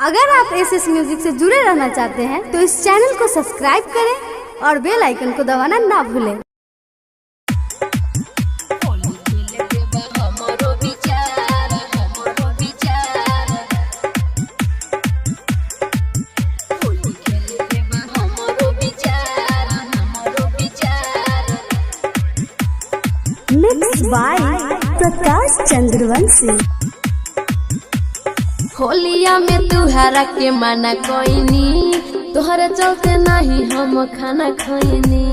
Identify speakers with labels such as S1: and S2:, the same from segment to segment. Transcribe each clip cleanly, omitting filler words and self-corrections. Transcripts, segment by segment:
S1: अगर आप SS music से जुड़े रहना चाहते हैं तो इस चैनल को सब्सक्राइब करें और बेल आइकन को दबाना ना भूलें। Mix by Prakash Chandravanshi.
S2: होलिया में तुहरा के माना कोईनी, तोहरे चलते नहीं हम खाना खैनी।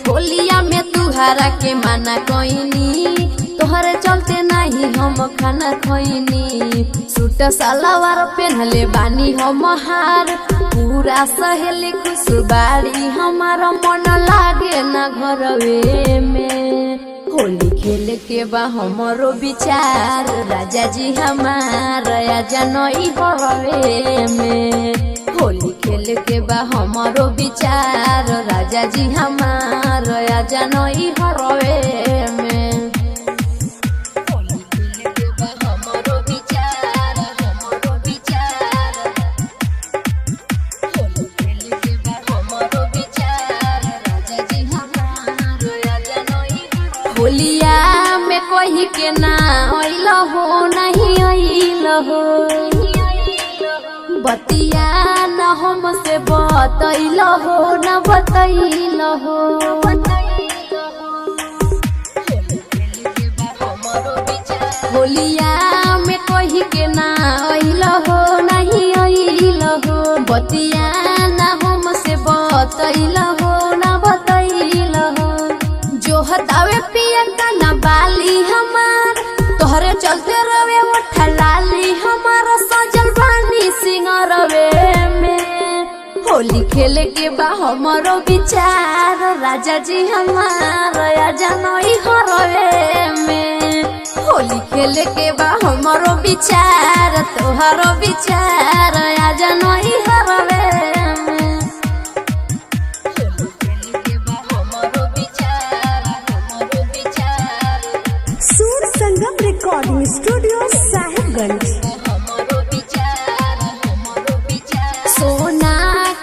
S2: होलिया में तुहरा के माना कोईनी, तोहरे चलते नहीं हम खाना खैनी। सूट सलवार पहनले बानी हम हार, पूरा सहेली खुशबाड़ी हमारा मन लागे ना घरवे में। होली खेल के बा हमरो विचार, राजा जी हमार आजा नई हरवे में। होली खेल के बा हमरो विचार, राजा जी हमार आजा नई हरवे में। होलिया में कोई के ना आइल हो नहीं आइल हो, बतिया न हमसे बतैल हो न बतैल हो। होलिया में कोई के ना आइल हो नहीं आइल हो, बतिया न हमसे बतैल हो न बतैल हो। जो हतावे पिया का न बाली हमार, तोहरे चलते रवे उठा लाली हमारा सजल बानी सिंगरवे में। होली खेले के बा हमरो विचार, राजा जी हमार आजा नई हरवे में। होली खेले के बा हमरो विचार, तोहरो विचार आजा नई हरवे में।
S1: संगम रिकॉर्डिंग स्टूडियो साहिबगंज।
S2: सोना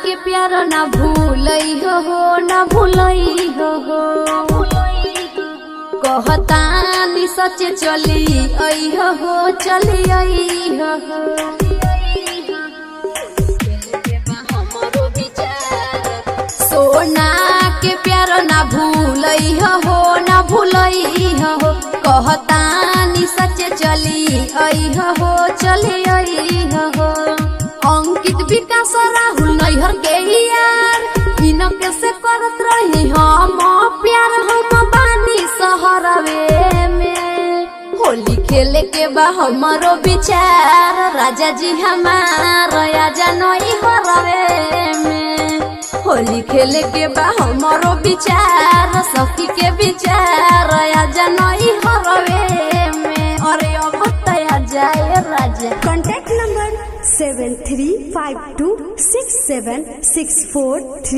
S2: के प्यार ना भूलई हो ना भूलई हो, कहतानी सच चली आई हो चली आई हो। सोना के प्यार ना भूलई हो ना भूलई हो, कहतानी सच चली आई हो चली आई हो। अंकित विकास राहुल नैहर के यार, इनके से करत रही हम प्यार हम बानी सहरवे में। होली खेले के बा हमरो विचार, राजा जी हमार आजा नई हरवे में। होली खेले के बा हमरो विचार, सखी के विचार आजा नई हरवे में। अरे अब तया जाए राजा।
S1: Contact number 73526764